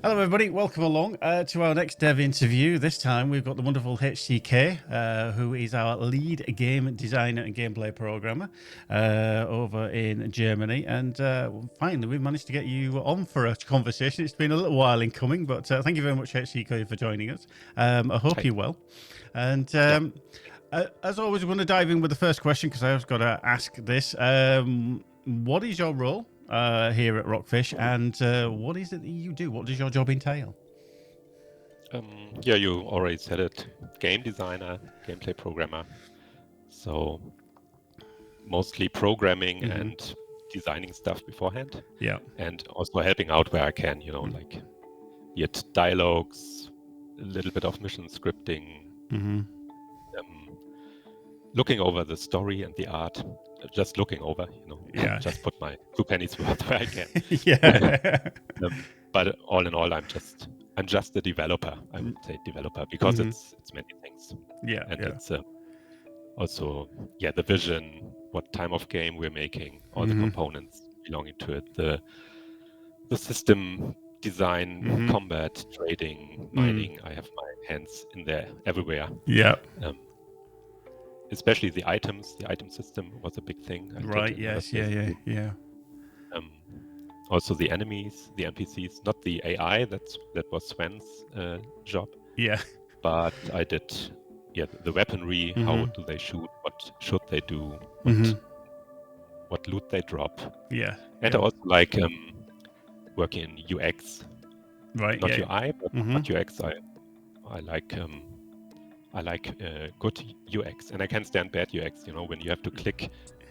Hello, everybody. Welcome along to our next dev interview. This time we've got the wonderful HCK, who is our lead game designer and gameplay programmer over in Germany. And finally, we've managed to get you on for a conversation. It's been a little while in coming, but thank you very much, HCK, for joining us. I hope Hey. you're well. And as always, we're going to dive in with the first question because I've got to ask this. What is your role here at ROCKFISH, and what is it that you do? What does your job entail? Yeah, you already said it. Game designer, gameplay programmer. So mostly programming and designing stuff beforehand. Yeah. And also helping out where I can, like be it dialogues, a little bit of mission scripting, looking over the story and the art. Just looking over, Yeah. just put my 2 pennies worth where I can. Yeah. But all in all, I'm just a developer. I would say developer because it's many things. Yeah. And Yeah. it's also the vision, what time of game we're making, all the components belonging to it, the system design, combat, trading, mining. I have my hands in there everywhere. Yeah. Especially the items. The item system was a big thing. Right. Yes. Yeah. Also the enemies, the NPCs, not the AI. That was Sven's job. Yeah. But I did, the weaponry. How do they shoot? What should they do? What loot they drop? Yeah. And I also like working in UX. Right. Not Yeah. UI, but UX. I like good UX, and I can stand bad UX. When you have to click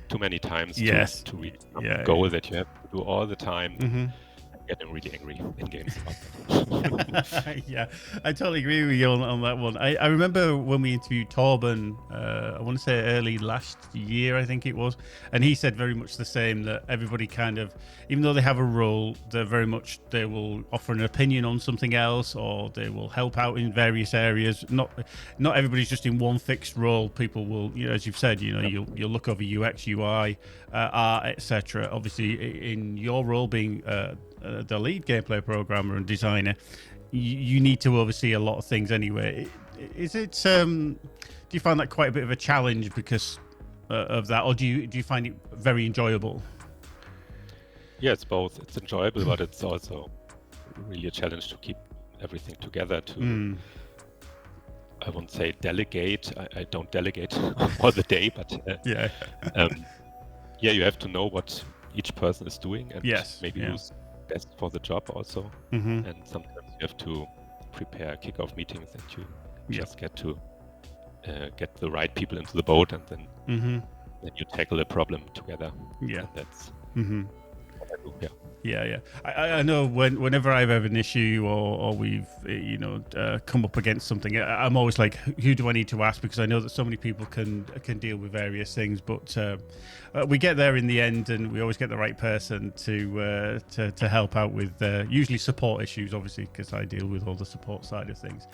too many times to reach a goal that you have to do all the time. I'm getting really angry in games about that. Yeah, I totally agree with you on that one. I remember when we interviewed Torben, I want to say early last year, I think it was, and he said very much the same, that everybody kind of, even though they have a role, they will offer an opinion on something else, or they will help out in various areas. Not everybody's just in one fixed role. People will, as you've said, you'll look over UX, UI, art, etc. Obviously, in your role being the lead gameplay programmer and designer, you need to oversee a lot of things anyway. Is it? Do you find that quite a bit of a challenge because of that, or do you find it very enjoyable? Yeah, it's both. It's enjoyable, but it's also really a challenge to keep everything together. I won't say delegate. I don't delegate all the day, but you have to know what each person is doing and maybe who's best for the job also. And sometimes you have to prepare kickoff meetings, and you just get to get the right people into the boat, and then you tackle a problem together. Yeah, and that's what I do. Yeah. I know whenever I have an issue or we've come up against something, I'm always like, who do I need to ask? Because I know that so many people can deal with various things, but we get there in the end, and we always get the right person to help out with usually support issues, obviously, because I deal with all the support side of things.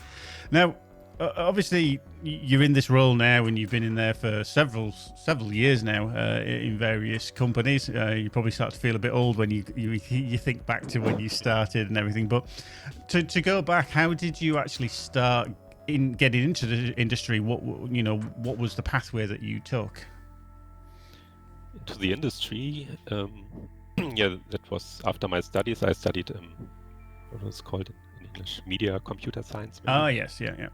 Now, obviously, you're in this role now, and you've been in there for several years now in various companies. You probably start to feel a bit old when you think back to when you started and everything. But to go back, how did you actually start in getting into the industry? What was the pathway that you took? Into the industry, that was after my studies. I studied what was it called in English, media computer science. Maybe. Oh yes, yeah.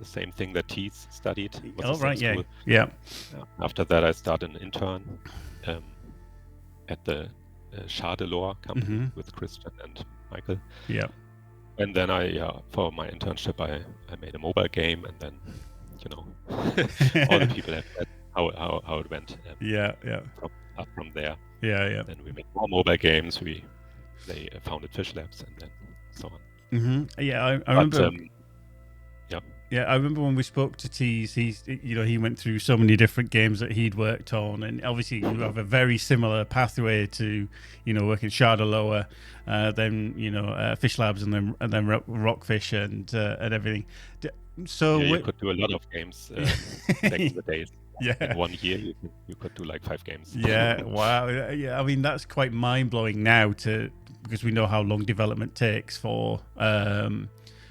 The same thing that Thies studied. Oh right, yeah. After that, I started an intern at the Char-Delors company with Christian and Michael. Yeah. And then for my internship, I made a mobile game, and then all the people have said how it went. From there. Yeah. Then we made more mobile games. They founded Fish Labs, and then so on. Yeah, I remember. Yeah, I remember when we spoke to Thies, he went through so many different games that he'd worked on, and obviously you have a very similar pathway to, working at Char-Delors, then Fish Labs, and then ROCKFISH and everything. So you could do a lot of games back in the days. Yeah. In 1 year, you could do like 5 games. Yeah. Wow. Yeah. I mean, that's quite mind blowing now to because we know how long development takes for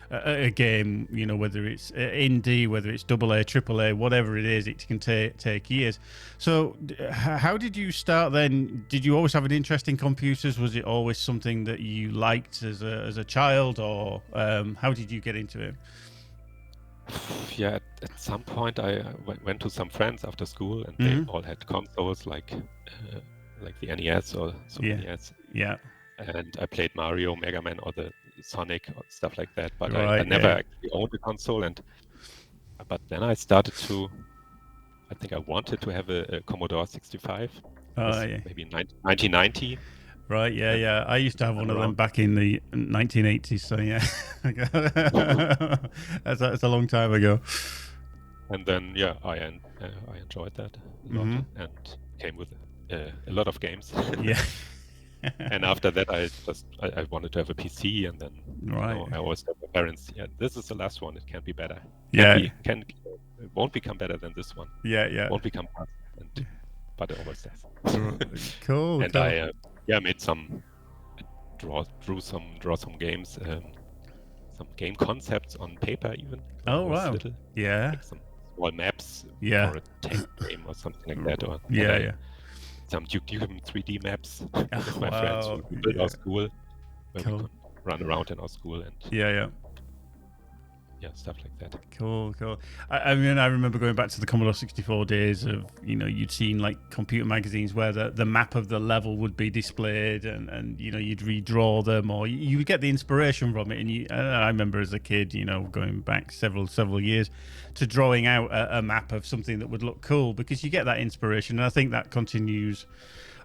a game, whether it's indie, whether it's AA, AAA, whatever it is, it can take years. So how did you start then? Did you always have an interest in computers? Was it always something that you liked as a child, or how did you get into it? Yeah, at some point I went to some friends after school, and they all had consoles like the NES or Super NES. Yeah. And I played Mario, Mega Man, or the Sonic or stuff like that. But Right, I never actually owned a console. But then I started to. I think I wanted to have a Commodore 65. Maybe 1990. Right, yeah. I used to have one of them back in the 1980s, so yeah. That's a long time ago. And then, I enjoyed that a lot, and came with a lot of games. Yeah. And after that, I wanted to have a PC, and then I always told my parents, this is the last one. It can't be better. It won't become better than this one. Yeah. It won't become faster, but it always does. Cool. And I made drew some games, some game concepts on paper even. Oh wow! Like some small maps for a tank game or something like that. Or some Duke Nukem 3D maps with my friends who built our school, where we could run around in our school and stuff like that. Cool. I mean, I remember going back to the Commodore 64 days of, you'd seen like computer magazines where the map of the level would be displayed, and you'd redraw them, or you would get the inspiration from it. And I remember as a kid, going back several years to drawing out a map of something that would look cool, because you get that inspiration. And I think that continues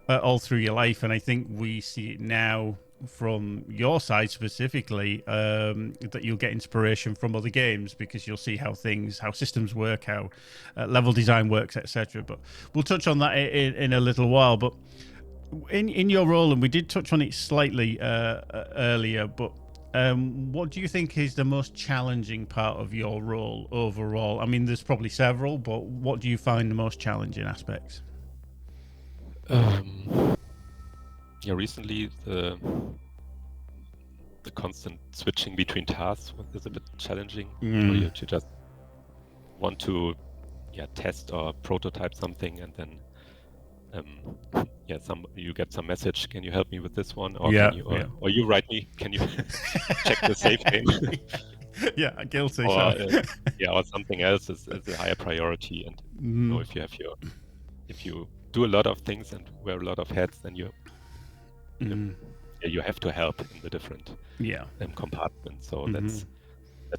all through your life. And I think we see it now from your side specifically, that you'll get inspiration from other games, because you'll see how systems work, how level design works, etc. But we'll touch on that in a little while. But in your role, and we did touch on it slightly earlier, but what do you think is the most challenging part of your role overall? I mean, there's probably several, but what do you find the most challenging aspects? Recently the constant switching between tasks is a bit challenging. You just want to test or prototype something, and then you get some message. Can you help me with this one? Or or you write me. Can you check the save game? Guilty. Or something else is a higher priority. And if you do a lot of things and wear a lot of hats, then you have to help in the different compartments. So that's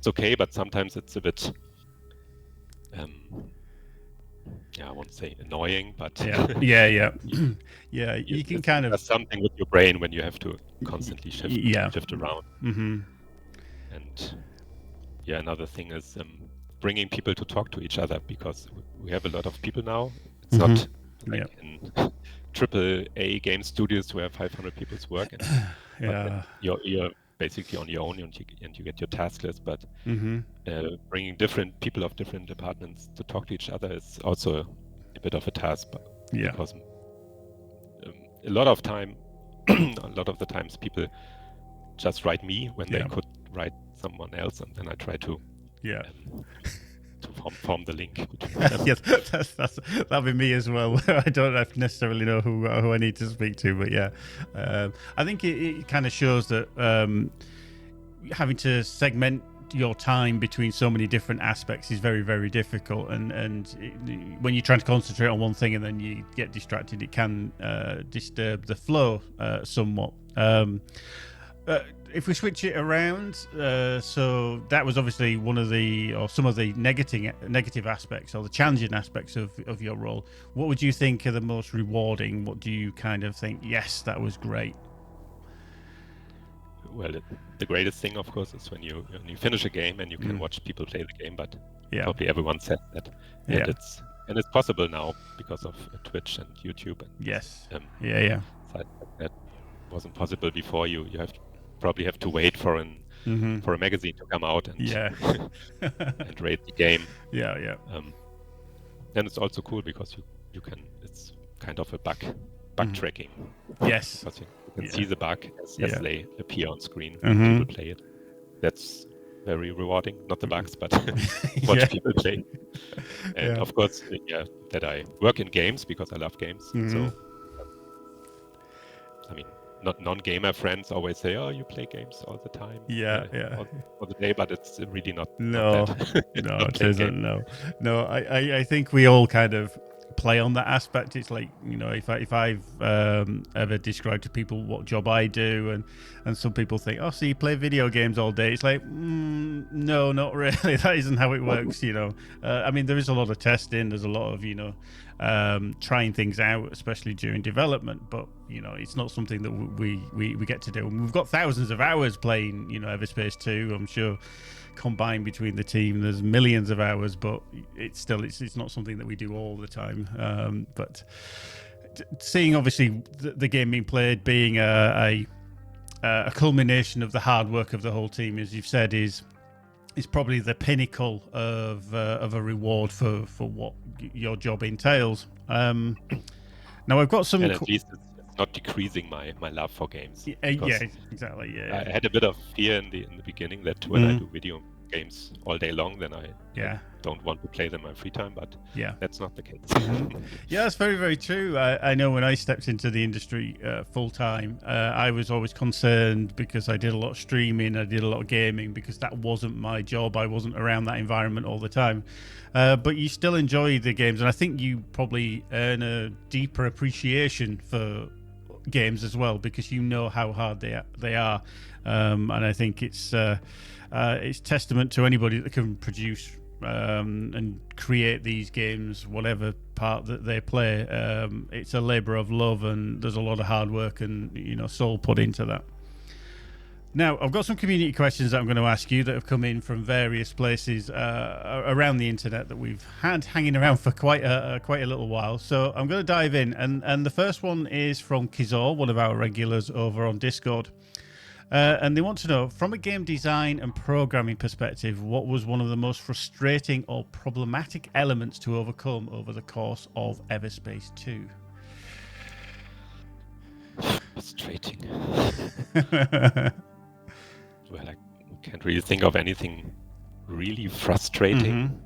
okay, but sometimes it's a bit I won't say annoying, but you can kind of something with your brain when you have to constantly shift around. And another thing is bringing people to talk to each other, because we have a lot of people now. It's not like in AAA game studios where 500 people work, and you're basically on your own, and you get your task list. But bringing different people of different departments to talk to each other is also a bit of a task. Because a lot of the times people just write me when they could write someone else, and then I try to to form the link between them. Yes, that'll be me as well. I don't necessarily know who I need to speak to, but I think it kind of shows that having to segment your time between so many different aspects is very, very difficult, and when you're trying to concentrate on one thing and then you get distracted, it can disturb the flow somewhat. If we switch it around, so that was obviously some of the negative aspects, or the challenging aspects of your role. What would you think are the most rewarding? What do you kind of think, yes, that was great? Well, the greatest thing, of course, is when you finish a game and you can watch people play the game. But probably everyone said that, and it's possible now because of Twitch and YouTube. And, that wasn't possible before. You probably have to wait for a magazine to come out and and rate the game. And it's also cool because you can. It's kind of a bug tracking. Yes. Because you and see the bug as they appear on screen Mm-hmm. when people play it. That's very rewarding. Not the bugs, but watch people play. And of course, that I work in games because I love games. Mm-hmm. So, I mean, not non-gamer friends always say, "Oh, you play games all the time." All the day, but it's really not. No, not that. no, not it isn't. No. I think we all kind of play on that aspect. It's like, you know, if I've ever described to people what job I do, and some people think, oh, so you play video games all day. It's like, no, not really. That isn't how it works. You know, I mean, there is a lot of testing. There's a lot of, you know, trying things out, especially during development, but you know, it's not something that we get to do. And we've got thousands of hours playing, you know, EverSpace 2. I'm sure combined between the team there's millions of hours, but it's not something that we do all the time. But seeing obviously the game being played, being a culmination of the hard work of the whole team, as you've said, is probably the pinnacle of a reward for what your job entails. Now I've got some. And at least it's not decreasing my love for games. Exactly. I had a bit of fear in the beginning that when I do video games all day long, then I don't want to play them in my free time. But that's not the case. Yeah, that's very, very true. I know when I stepped into the industry full time, I was always concerned because I did a lot of streaming, I did a lot of gaming, because that wasn't my job. I wasn't around that environment all the time. But you still enjoy the games, and I think you probably earn a deeper appreciation for games as well, because you know how hard they are. And I think it's testament to anybody that can produce and create these games, whatever part that they play. It's a labor of love, and there's a lot of hard work and, you know, soul put into that. Now, I've got some community questions that I'm going to ask you that have come in from various places around the internet that we've had hanging around for quite a little while. So I'm going to dive in, and the first one is from Kizor, one of our regulars over on Discord. And they want to know, from a game design and programming perspective, what was one of the most frustrating or problematic elements to overcome over the course of EverSpace 2? Frustrating. Well, I can't really think of anything really frustrating.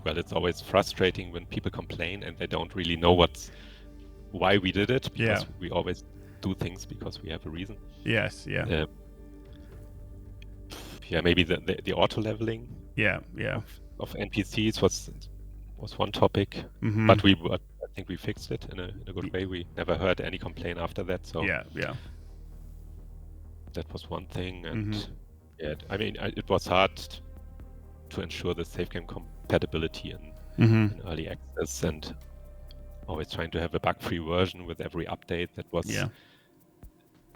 Well, it's always frustrating when people complain and they don't really know why we did it, because we always do things because we have a reason. Yes, maybe the auto leveling. Of NPCs was one topic, but I think we fixed it in a good way. We never heard any complaint after that. So that was one thing, and I mean, it was hard to ensure the save game compatibility in early access, and always trying to have a bug-free version with every update. That was it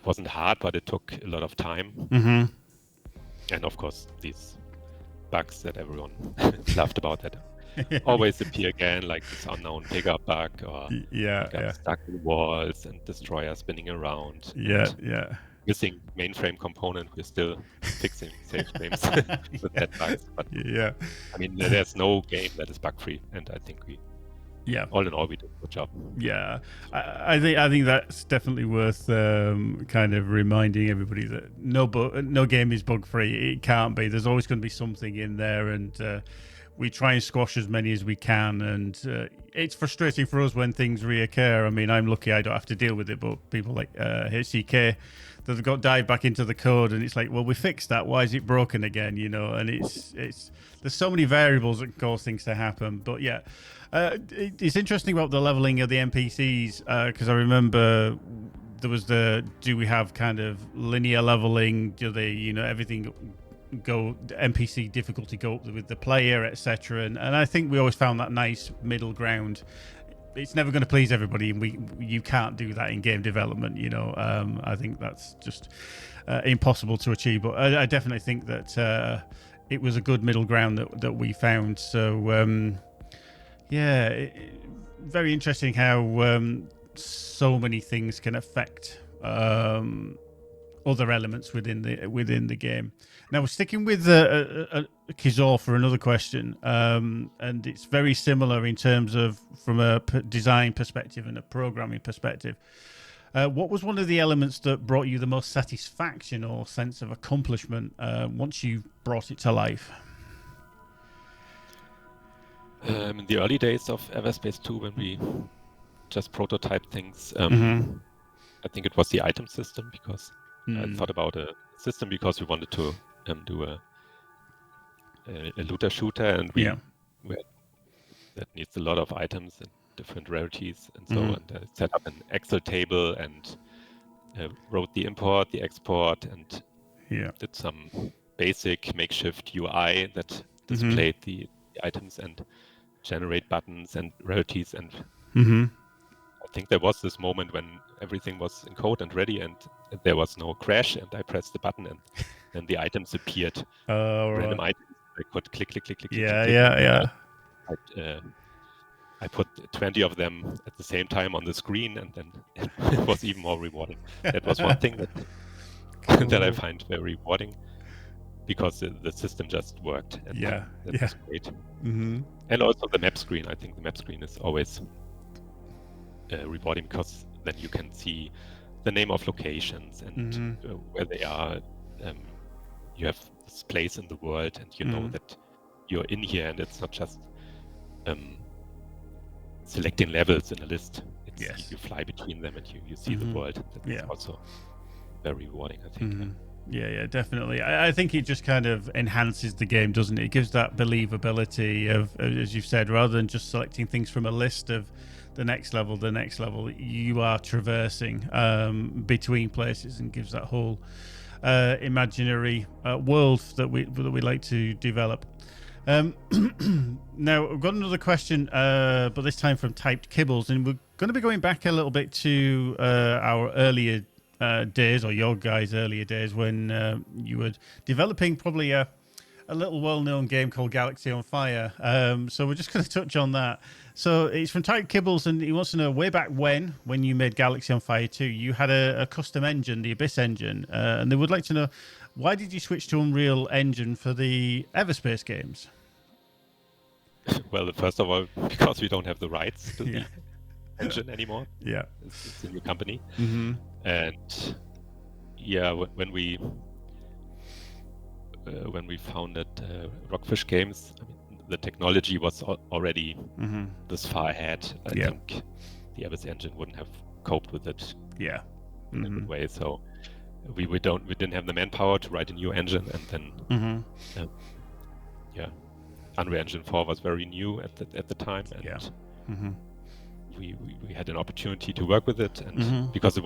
wasn't hard, but it took a lot of time. And of course, these bugs that everyone laughed about that always appear again, like this unknown pickup bug, or stuck in walls and destroyer spinning around. Missing mainframe component. We're still fixing save games with that bugs. But I mean, there's no game that is bug-free, and I think all in all, we did a good job. I think that's definitely worth kind of reminding everybody that no game is bug-free. It can't be. There's always going to be something in there, and we try and squash as many as we can. And it's frustrating for us when things reoccur. I mean, I'm lucky I don't have to deal with it, but people like HCK, they've got dived back into the code, and it's like, well, we fixed that. Why is it broken again? You know, and it's there's so many variables that can cause things to happen. But it's interesting about the leveling of the NPCs, because I remember there was do we have kind of linear leveling? Do they, you know, everything go NPC difficulty go up with the player, etc. And I think we always found that nice middle ground. It's never going to please everybody, and you can't do that in game development. You know, I think that's just impossible to achieve. But I definitely think that it was a good middle ground that we found. So very interesting how so many things can affect other elements within the game. Now we're sticking with Kizor for another question, and it's very similar in terms of from a design perspective and a programming perspective. What was one of the elements that brought you the most satisfaction or sense of accomplishment once you brought it to life? In the early days of EVERSPACE 2, when we just prototyped things, I think it was the item system, because I thought about a system because we wanted to do a looter shooter, and that needs a lot of items and different rarities and so on. And set up an Excel table and wrote the import, the export, and did some basic makeshift UI that displayed the items and generate buttons and rarities. And I think there was this moment when everything was in code and ready, and there was no crash, and I pressed the button, and then the items appeared. Random items. I could click. I put 20 of them at the same time on the screen, and then it was even more rewarding. That was one thing that I find very rewarding, because the system just worked. And that was great. And also the map screen. I think the map screen is always rewarding, because then you can see the name of locations and where they are. You have this place in the world, and you know that you're in here, and it's not just selecting levels in a list. It's, you fly between them, and you see the world. That's also very rewarding, I think. Yeah, definitely. I think it just kind of enhances the game, doesn't it? It gives that believability of, as you've said, rather than just selecting things from a list of the next level, you are traversing between places, and gives that whole imaginary world that we like to develop. Now we've got another question, but this time from Typed Kibbles, and we're going to be going back a little bit to our earlier days, or your guys' earlier days, when you were developing probably a little well-known game called Galaxy on Fire. So we're just going to touch on that. So it's from Typed Kibbles, and he wants to know, way back when you made Galaxy on Fire 2, you had a custom engine, the Abyss engine, and they would like to know, why did you switch to Unreal Engine for the EVERSPACE games? Well, first of all, because we don't have the rights to the engine anymore. It's a new company. And when we founded ROCKFISH Games, I mean, the technology was already this far ahead. I think the Abyss engine wouldn't have coped with it in a good way. So we didn't have the manpower to write a new engine, and then Unreal Engine 4 was very new at the time, and we had an opportunity to work with it, and because it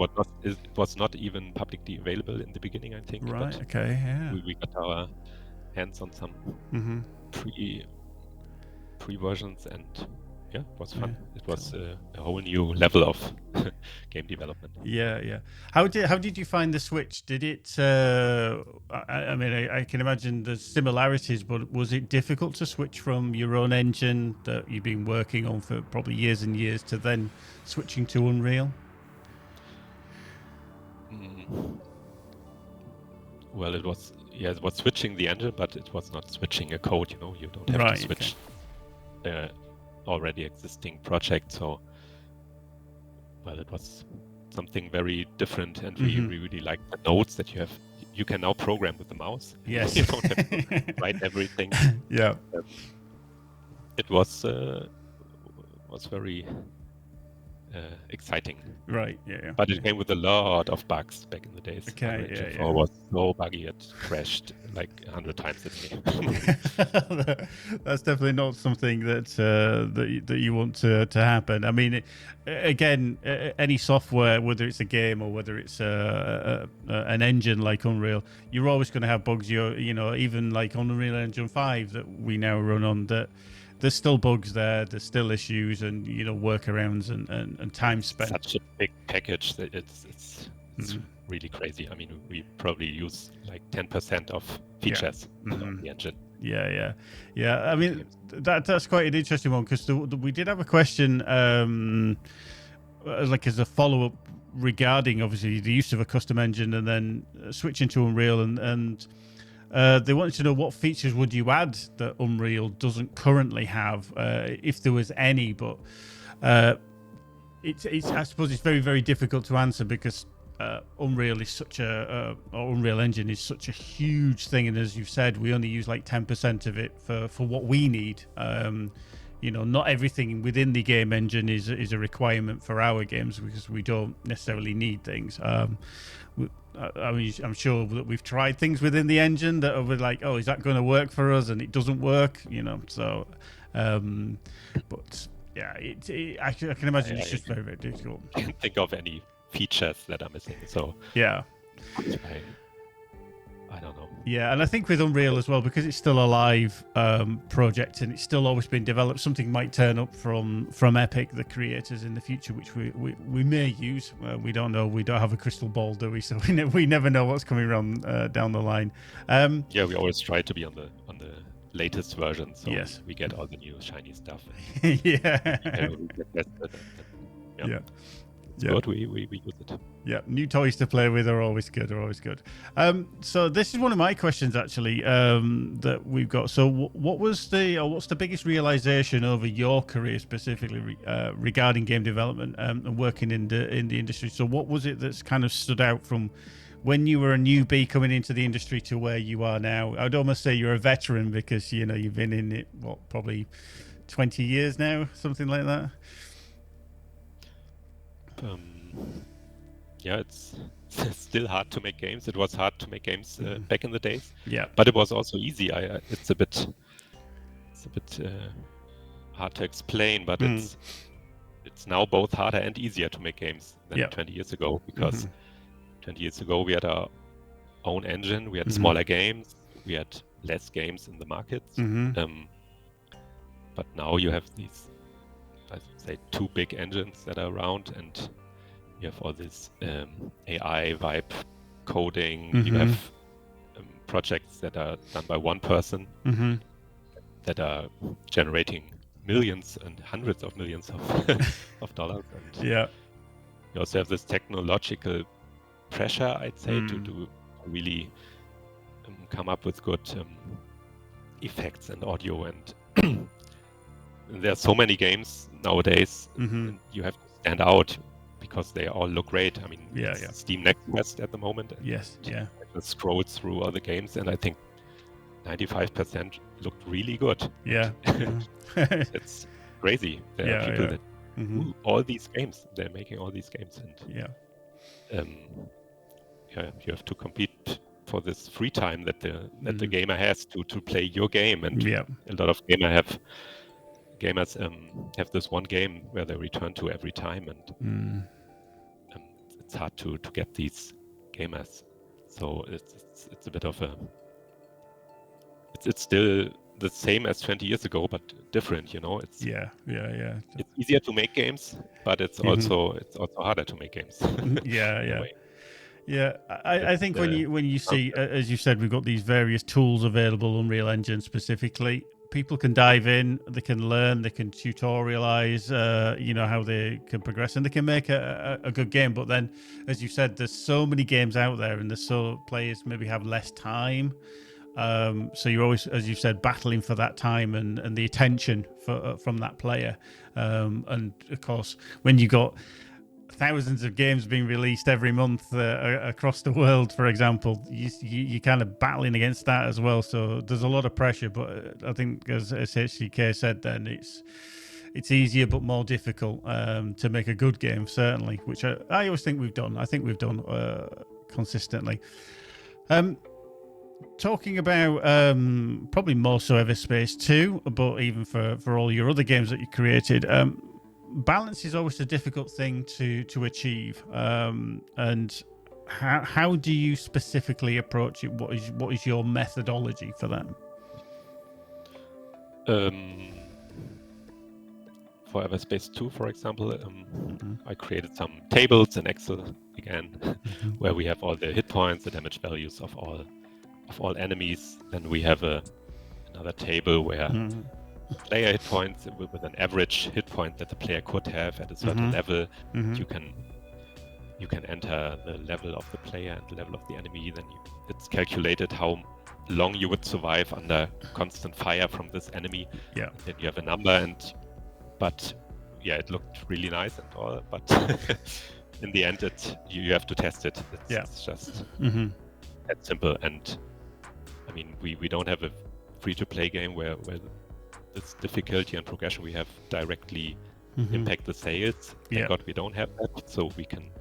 was not even publicly available in the beginning, I think. Right. But we got our hands on some pre versions, and it was fun. It was a whole new level of game development. How did you find the switch? Did it I mean, I can imagine the similarities, but was it difficult to switch from your own engine that you've been working on for probably years and years to then switching to Unreal? Well, it was switching the engine, but it was not switching a code. You don't have to switch already existing project. So, well, it was something very different, and we really liked the notes that you can now program with the mouse. Yes. You don't have to write everything. It was very exciting. Right. But it came with a lot of bugs back in the days. It was so buggy, it crashed like 100 times a day. That's definitely not something that you want to happen. I mean, again, any software, whether it's a game or whether it's an engine like Unreal, you're always going to have bugs. Even like on Unreal Engine 5 that we now run on, that there's still bugs there, there's still issues, and workarounds and time spent. Such a big package that it's really crazy. I mean, we probably use like 10% of features on the engine. I mean, that's quite an interesting one, because we did have a question like as a follow-up regarding obviously the use of a custom engine and then switching to Unreal, and they wanted to know what features would you add that Unreal doesn't currently have, if there was any. But it's I suppose it's very, very difficult to answer because Unreal is such or Unreal Engine is such a huge thing, and as you've said, we only use like 10% of it for what we need. Not everything within the game engine is a requirement for our games because we don't necessarily need things. I'm sure that we've tried things within the engine that are like, oh, is that going to work for us? And it doesn't work, So, but yeah, I can imagine it's just very, very difficult. I can't think of any features that are missing. So yeah, I don't know. Yeah, and I think with Unreal as well, because it's still a live project and it's still always been developed, something might turn up from Epic, the creators, in the future, which we may use. We don't know. We don't have a crystal ball, do we? So we never know what's coming around down the line. Yeah, we always try to be on the latest version, so yes, we get all the new shiny stuff. Yeah. Yeah. Good, we use it. Yeah, new toys to play with are always good. So this is one of my questions actually that we've got. So what's the biggest realization over your career specifically regarding game development and working in the industry? So what was it that's kind of stood out from when you were a newbie coming into the industry to where you are now? I'd almost say you're a veteran because you've been in it probably 20 years now, something like that. Yeah, it's still hard to make games. It was hard to make games back in the days. Yeah, but it was also easy. It's a bit hard to explain, but it's now both harder and easier to make games than 20 years ago, because 20 years ago we had our own engine, we had smaller games, we had less games in the markets. But now you have these, I'd say, two big engines that are around, and you have all this AI vibe coding. You have projects that are done by one person that are generating millions and hundreds of millions of dollars. And you also have this technological pressure, I'd say, to really come up with good effects and audio. And there are so many games nowadays, and you have to stand out because they all look great. I mean, Steam Next Fest at the moment. Yes, yeah. I just scrolled through all the games, and I think 95% looked really good. Yeah. It's crazy. There are people that do all these games. They're making all these games, and you have to compete for this free time that the gamer has to play your game. And a lot of gamers have this one game where they return to every time, and it's hard to get these gamers. So it's a bit of it's still the same as 20 years ago, but different. It's it's easier to make games, but it's also harder to make games. Yeah, I think when you see, as you said, we've got these various tools available, Unreal Engine specifically. People can dive in, they can learn, they can tutorialize, how they can progress, and they can make a good game. But then, as you said, there's so many games out there, and players maybe have less time. So you're always, as you said, battling for that time and the attention from that player. And of course, when you got thousands of games being released every month across the world, for example, you're kind of battling against that as well. So there's a lot of pressure, but I think, as HCK said, then it's easier but more difficult to make a good game, certainly, which I always think we've done. I think we've done consistently. Talking about probably more so EVERSPACE 2, but even for all your other games that you created, balance is always a difficult thing to achieve, and how do you specifically approach it? What is your methodology for that? For EVERSPACE 2, for example, I created some tables in Excel again, where we have all the hit points, the damage values of all enemies. Then we have another table where player hit points with an average hit point that the player could have at a certain level. You can you can enter the level of the player and the level of the enemy. Then it's calculated how long you would survive under constant fire from this enemy. Yeah. And then you have a number, but yeah, it looked really nice and all, but in the end, you have to test it. It's just that simple. And I mean, we don't have a free-to-play game where this difficulty and progression we have directly impact the sales. Thank God we don't have that, so we can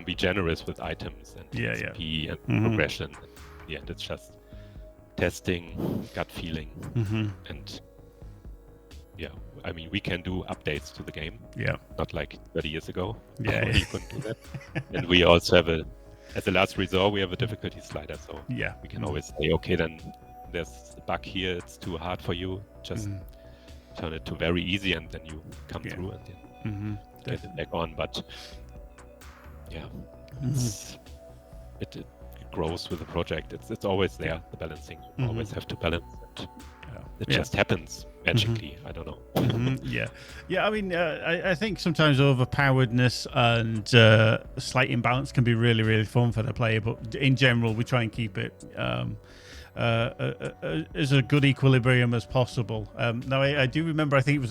be generous with items and XP and progression. Yeah, and it's just testing, gut feeling, and yeah, I mean, we can do updates to the game. Yeah, not like 30 years ago. Yeah, you couldn't do that. And we also have as a last resort, we have a difficulty slider, so we can always say, okay, then there's a bug here, it's too hard for you, just turn it to very easy, and then you come through and then get it back on. But yeah, it grows with the project. It's always there, the balancing. You always have to balance it. It just happens magically. I don't know. I mean, I think sometimes overpoweredness and slight imbalance can be really, really fun for the player. But in general, we try and keep it as a good equilibrium as possible. Now, I do remember, I think it was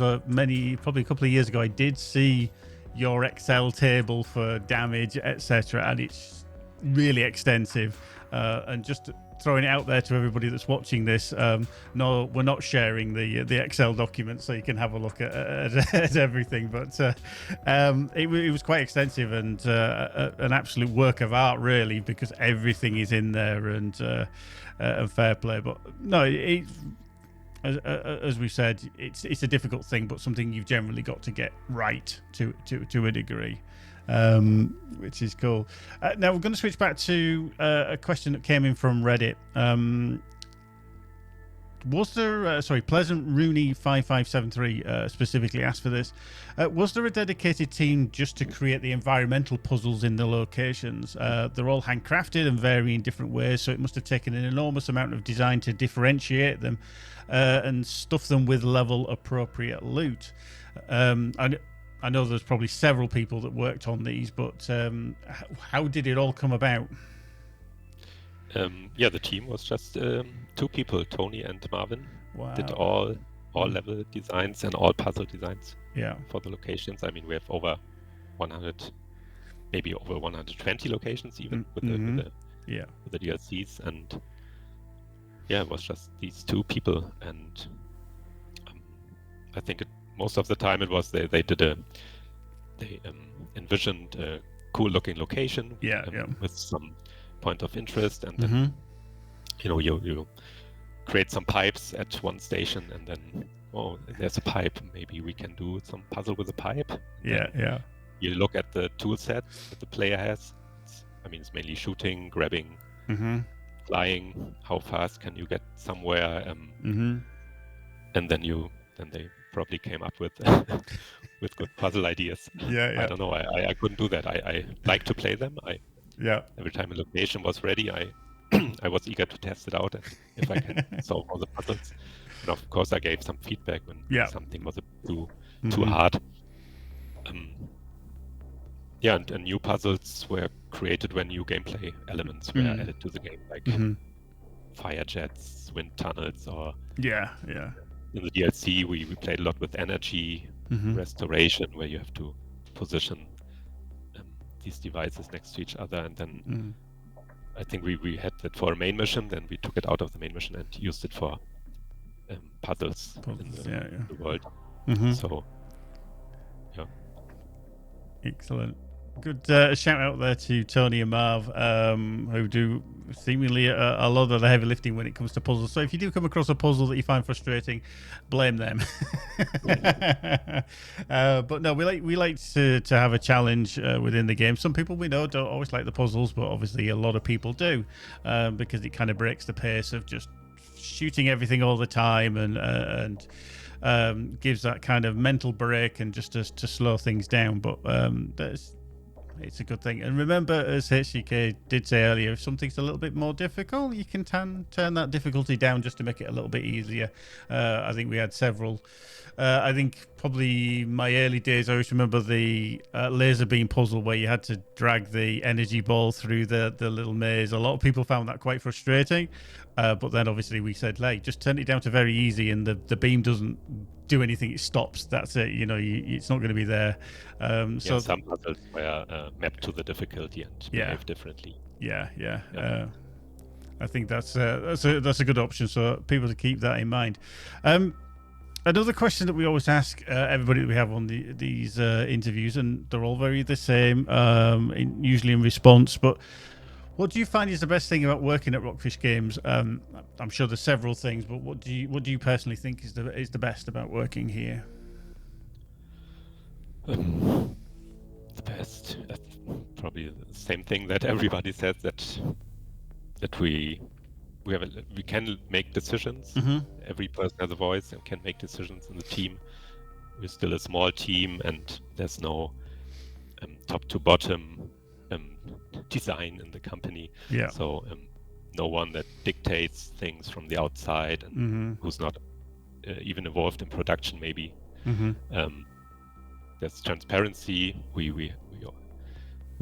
probably a couple of years ago, I did see your Excel table for damage, etc., and it's really extensive. And just throwing it out there to everybody that's watching this, no, we're not sharing the Excel document, so you can have a look at everything. But it was quite extensive and an absolute work of art, really, because everything is in there and fair play. But no, as we said, it's a difficult thing, but something you've generally got to get right to a degree. Which is cool. Now we're going to switch back to a question that came in from Reddit. Was there, Pleasant Rooney 5573 specifically asked for this. Was there a dedicated team just to create the environmental puzzles in the locations? They're all handcrafted and vary in different ways, so it must have taken an enormous amount of design to differentiate them and stuff them with level appropriate loot. I know there's probably several people that worked on these, but how did it all come about? The team was just 2 people, Tony and Marvin. Wow. Did all level designs and all puzzle designs for the locations. I mean, we have over 100, maybe over 120 locations even with the DLCs. And it was just these 2 people. And I think most of the time it was they envisioned a cool looking location with some point of interest, and then you create some pipes at one station, and then there's a pipe, maybe we can do some puzzle with a pipe. You look at the tool set that the player has. It's mainly shooting, grabbing, flying, how fast can you get somewhere, and then they probably came up with with good puzzle ideas. I don't know. I couldn't do that. I like to play them. Every time a location was ready, I was eager to test it out and if I can solve all the puzzles. And of course, I gave some feedback when something was too hard. And new puzzles were created when new gameplay elements were added to the game, like fire jets, wind tunnels, or in the DLC, we played a lot with energy restoration, where you have to position these devices next to each other. And then I think we had that for a main mission, then we took it out of the main mission and used it for puzzles in the world. So, excellent. Good shout out there to Tony and Marv, who do seemingly a lot of the heavy lifting when it comes to puzzles. So if you do come across a puzzle that you find frustrating, blame them. But no, we like to have a challenge within the game. Some people we know don't always like the puzzles, but obviously a lot of people do, because it kind of breaks the pace of just shooting everything all the time and gives that kind of mental break and just to slow things down. But it's a good thing. And remember, as HCK did say earlier, if something's a little bit more difficult, you can turn that difficulty down just to make it a little bit easier. I think we had several. I think probably my early days. I always remember the laser beam puzzle where you had to drag the energy ball through the little maze. A lot of people found that quite frustrating, but then obviously we said, "Hey, just turn it down to very easy, and the beam doesn't do anything; it stops. That's it. It's not going to be there." So some puzzles were mapped to the difficulty and behave differently. Yeah. I think that's a good option. So people to keep that in mind. Another question that we always ask everybody that we have on these interviews, and they're all very the same, usually in response. But what do you find is the best thing about working at Rockfish Games? I'm sure there's several things, but what do you personally think is the best about working here? The best, probably the same thing that everybody says, that we can make decisions. Every person has a voice and can make decisions in the team. We're still a small team, and there's no top to bottom design in the company. So no one that dictates things from the outside and who's not even involved in production maybe. There's transparency. We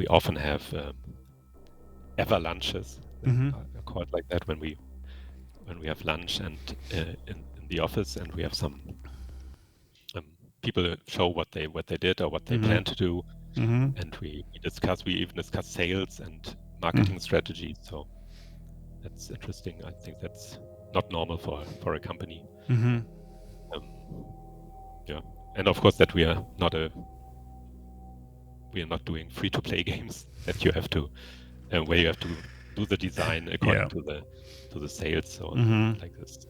often have ever lunches, called like that, when we have lunch and in the office, and we have some people show what they did or what they plan to do, and we even discuss sales and marketing strategy. So that's interesting. I think that's not normal for a company. And of course that we are not doing free-to-play games that you have to where you have to do the design according to the sales. So like this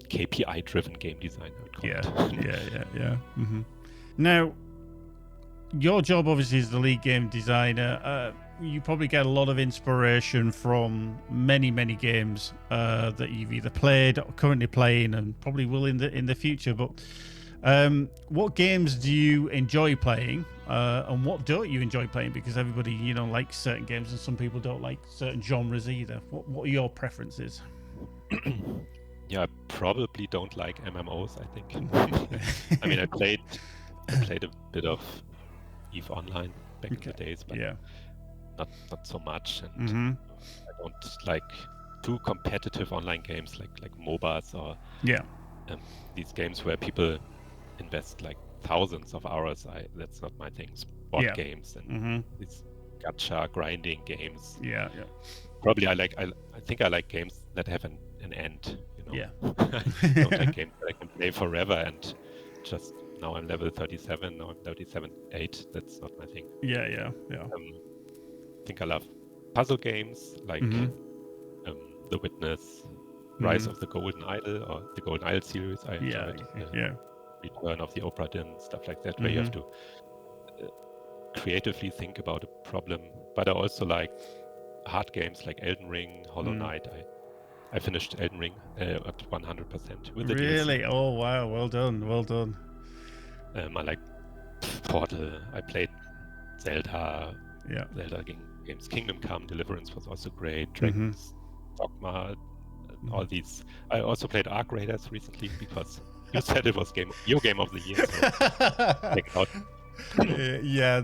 KPI-driven game design, I would call it. Yeah. Now, your job obviously is the lead game designer. You probably get a lot of inspiration from many games that you've either played or currently playing, and probably will in the future. But what games do you enjoy playing, and what don't you enjoy playing? Because everybody, likes certain games, and some people don't like certain genres either. What are your preferences? I probably don't like MMOs, I think. I mean, I played a bit of EVE Online back in the days, but not so much. And I don't like too competitive online games like MOBAs or these games where people invest like thousands of hours. That's not my thing. Sport games and these gacha grinding games. Probably I think I like games that have an end. I don't like games that I can play forever and just now I'm level 37, now I'm 37.8. That's not my thing. Yeah. I think I love puzzle games like The Witness, Rise of the Golden Idol, or the Golden Idol series. I enjoyed. Return of the Obra Dinn, stuff like that, where you have to creatively think about a problem. But I also like hard games like Elden Ring, Hollow Knight. I finished Elden Ring at 100% with the Really? DLC. Oh wow! Well done. I like Portal. I played Zelda. Zelda games. Kingdom Come, Deliverance was also great. Dragon's Dogma, all these. I also played Arc Raiders recently because you said it was your game of the year. So check it out.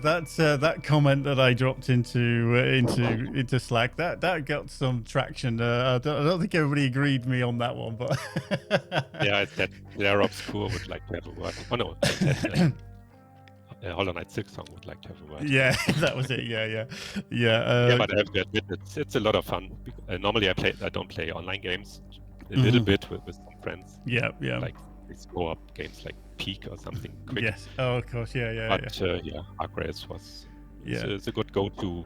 That's that comment that I dropped into Slack. That got some traction. I don't think everybody agreed with me on that one, but I said Claire Obscure would like to have a word. Oh no, Hollow Knight Silk Song would like to have a word. Yeah, that was it. Yeah. But I have to admit it's a lot of fun. Normally I don't play online games. A little bit with some friends. Yeah. Like they score up games like Peak or something quick. Yes. Oh, of course. Yeah. But Arc Raiders it's a good go-to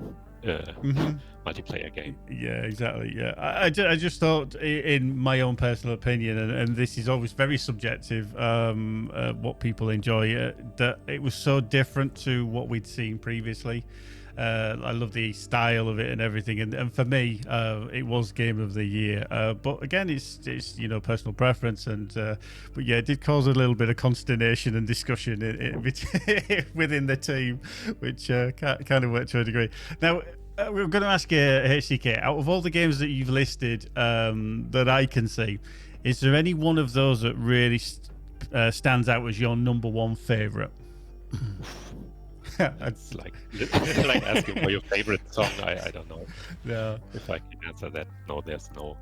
multiplayer game. Yeah, exactly. Yeah, I just thought, in my own personal opinion, and this is always very subjective, what people enjoy, that it was so different to what we'd seen previously. I love the style of it and everything, and for me, it was game of the year. But again, it's personal preference, and but yeah, it did cause a little bit of consternation and discussion within the team, which kind of worked to a degree. Now, we're going to ask you, HCK, out of all the games that you've listed, that I can see, is there any one of those that really stands out as your number one favorite? It's like asking for your favorite song. I don't know if I can answer that. No, there's no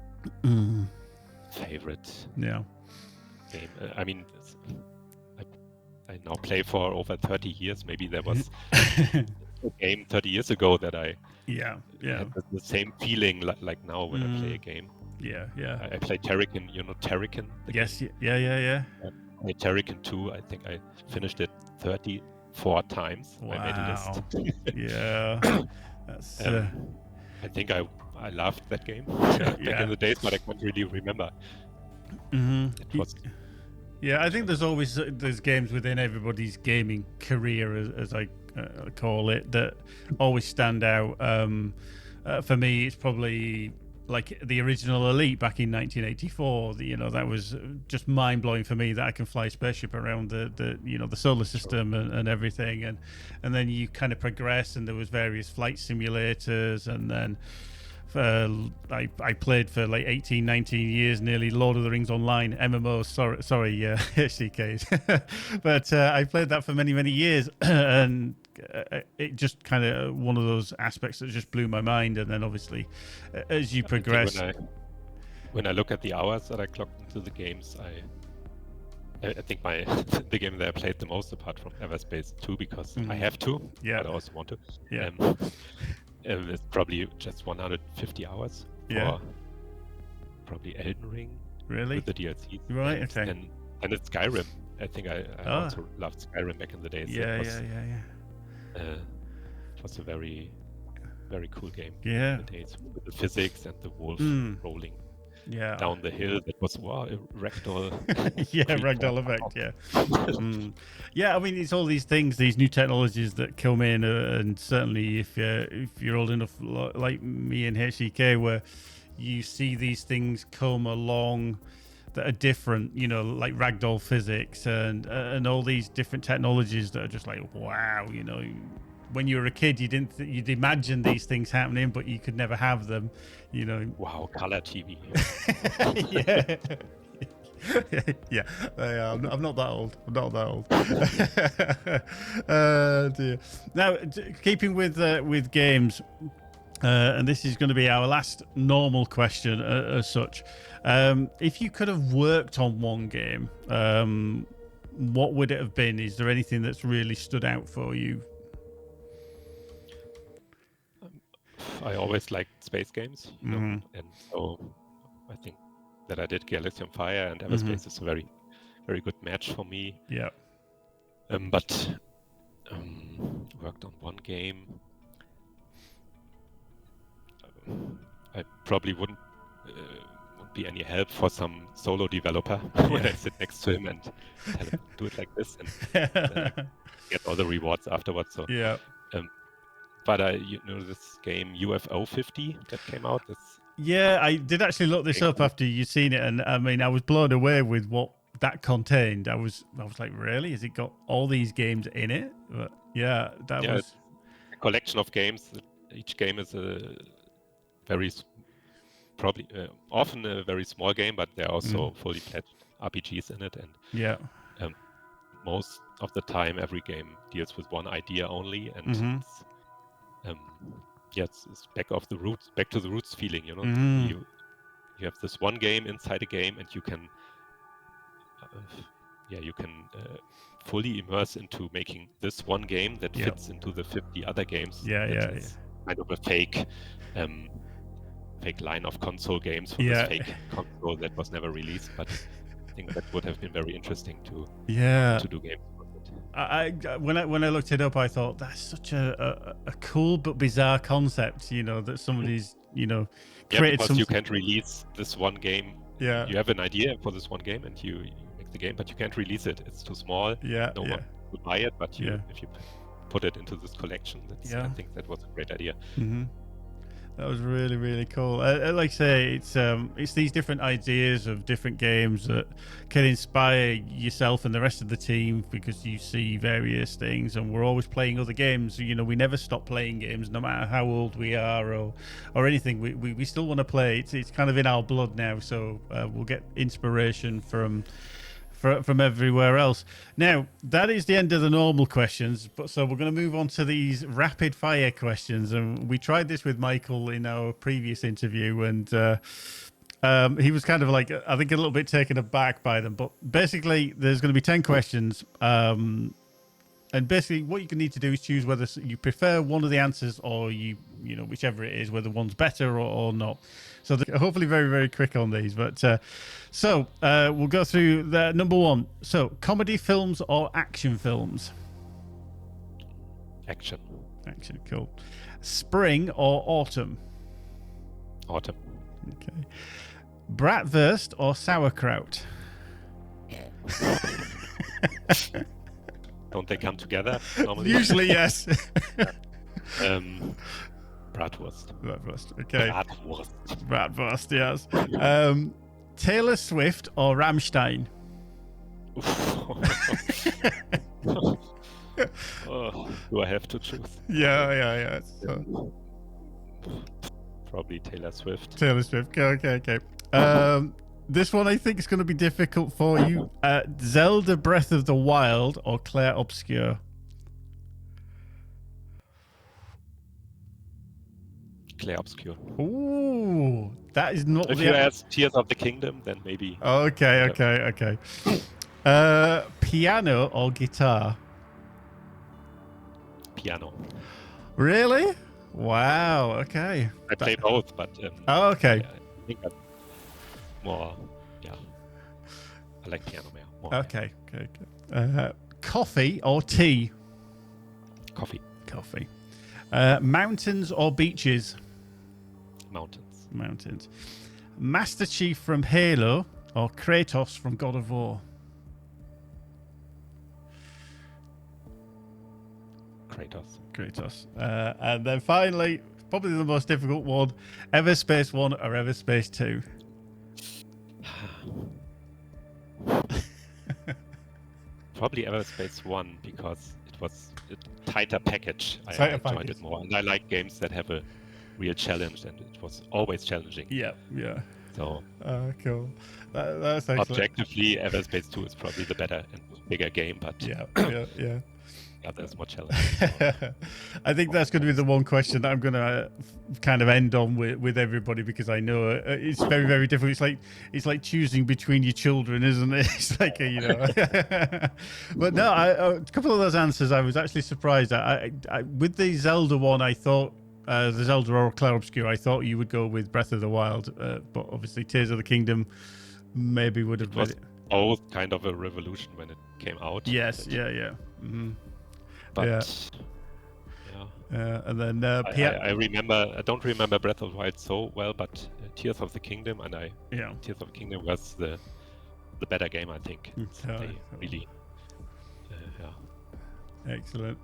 favorite game. I mean, I now play for over 30 years. Maybe there was a game 30 years ago that I had the same feeling like now when I play a game. I play Terrakin. You know Terrakin? Yes. Yeah. I played Terrakin 2. I think I finished it 34 times. Wow. I made a list. That's, I think I loved that game back in the days, but I can't really remember. It was... I think there's games within everybody's gaming career, as I call it, that always stand out. For me, it's probably like the original Elite back in 1984. That was just mind blowing for me, that I can fly a spaceship around the solar system and everything. And then you kind of progress, and there was various flight simulators, and then I played for like 18, 19 years, nearly Lord of the Rings Online, MMOs, sorry, HCKs. But I played that for many, many years, and it just kind of one of those aspects that just blew my mind. And then obviously, as you progress... When I look at the hours that I clocked into the games, I think the game that I played the most, apart from EVERSPACE 2, because I have to, but I also want to. It's probably just 150 hours for probably Elden Ring. Really? With the DLC. Right, okay. And it's Skyrim. I think I also loved Skyrim back in the days. It was a very, very cool game. Yeah. In the days with the physics and the wolf rolling down the hill. That was a ragdoll. Ragdoll effect. I mean, it's all these things, these new technologies that come in, and certainly if you're old enough like me and HCK, where you see these things come along that are different, like ragdoll physics and all these different technologies that are just like, wow, when you were a kid, you'd imagine these things happening, but you could never have them, Wow, color TV. I'm not that old. Dear. Now, keeping with games, and this is going to be our last normal question as such. If you could have worked on one game, what would it have been? Is there anything that's really stood out for you? I always liked space games, and so I think that I did Galaxy on Fire, and EverSpace is a very, very good match for me. Yeah. But worked on one game. I probably wouldn't be any help for some solo developer when I sit next to him and tell him do it like this, and then I get all the rewards afterwards. So but this game UFO 50 that came out. I did actually look this up after you'd seen it, and I mean I was blown away with what that contained. I was like, really? Has it got all these games in it? But that was a collection of games. Each game is a very often a very small game, but there are also fully fledged RPGs in it, and most of the time every game deals with one idea only, and it's back to the roots feeling. You have this one game inside a game, and you can fully immerse into making this one game that fits into the 50 other games. Kind of a fake line of console games for this fake console that was never released, but I think that would have been very interesting to do games. When I looked it up, I thought that's such a cool but bizarre concept, that somebody's created. Because you can't release this one game. You have an idea for this one game, and you make the game, but you can't release it. It's too small. No one would buy it. But if you put it into this collection, I think that was a great idea. That was really, really cool. Like I say, it's these different ideas of different games that can inspire yourself and the rest of the team, because you see various things, and we're always playing other games. We never stop playing games, no matter how old we are or anything. We still want to play. It's kind of in our blood now. So we'll get inspiration from from everywhere else. Now, that is the end of the normal questions, but so we're going to move on to these rapid fire questions. And we tried this with Michael in our previous interview, and he was kind of like, I think, a little bit taken aback by them. But basically, there's going to be 10 questions. And basically, what you need to do is choose whether you prefer one of the answers or you know, whichever it is, whether one's better or not. So hopefully very, very quick on these. But we'll go through the number one. So comedy films or action films? Action. Action, cool. Spring or autumn? Autumn. Okay. Bratwurst or sauerkraut? Don't they come together normally? Usually, yes. Bratwurst. Bratwurst, okay. Bratwurst. Bratwurst, yes. Taylor Swift or Rammstein? Do I have to choose? Yeah. So. Probably Taylor Swift. Taylor Swift, okay. This one I think is going to be difficult for you. Zelda Breath of the Wild or Clair Obscur? Clair Obscur. Ooh, that is not. If you ask Tears of the Kingdom, then maybe. Okay. Piano or guitar? Piano. Really? Wow. Okay. I play both, but. Okay. Yeah, I think I'm more. Yeah. I like piano more. Okay. Coffee or tea? Coffee. Mountains or beaches? Mountains. Master Chief from Halo or Kratos from God of War? Kratos. And then finally, probably the most difficult one, Everspace 1 or Everspace 2? Probably Everspace 1 because it was a tighter package. I enjoyed it more. And I like games that have a real challenge, and it was always challenging. Yeah. So, cool. That's excellent. Objectively, Everspace 2 is probably the better and bigger game, but yeah. There's more challenge. I think that's going to be the one question that I'm going to kind of end on with everybody, because I know it's very, very difficult. It's like choosing between your children, isn't it? It's like But no, a couple of those answers I was actually surprised at. With the Zelda one, I thought the Zelda or Clair Obscur, I thought you would go with Breath of the Wild, but obviously Tears of the Kingdom maybe would have. It was both kind of a revolution when it came out. Yes, yeah. Mm-hmm. But and then I don't remember Breath of the Wild so well, but Tears of the Kingdom, and Tears of the Kingdom was the better game, I think. They really, Excellent.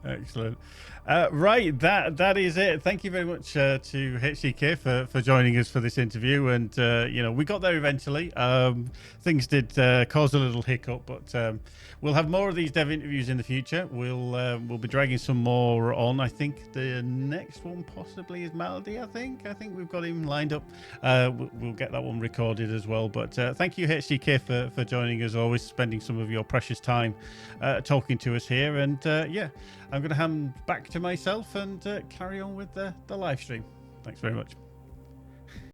Right, that is it. Thank you very much to HCK for joining us for this interview. And we got there eventually. Things did cause a little hiccup, but we'll have more of these dev interviews in the future. We'll be dragging some more on. I think the next one possibly is Melody. I think we've got him lined up. We'll get that one recorded as well. But thank you, HCK, for joining us. Always spending some of your precious time talking to us here. And I'm going to hand back to myself and carry on with the live stream. Thanks very much.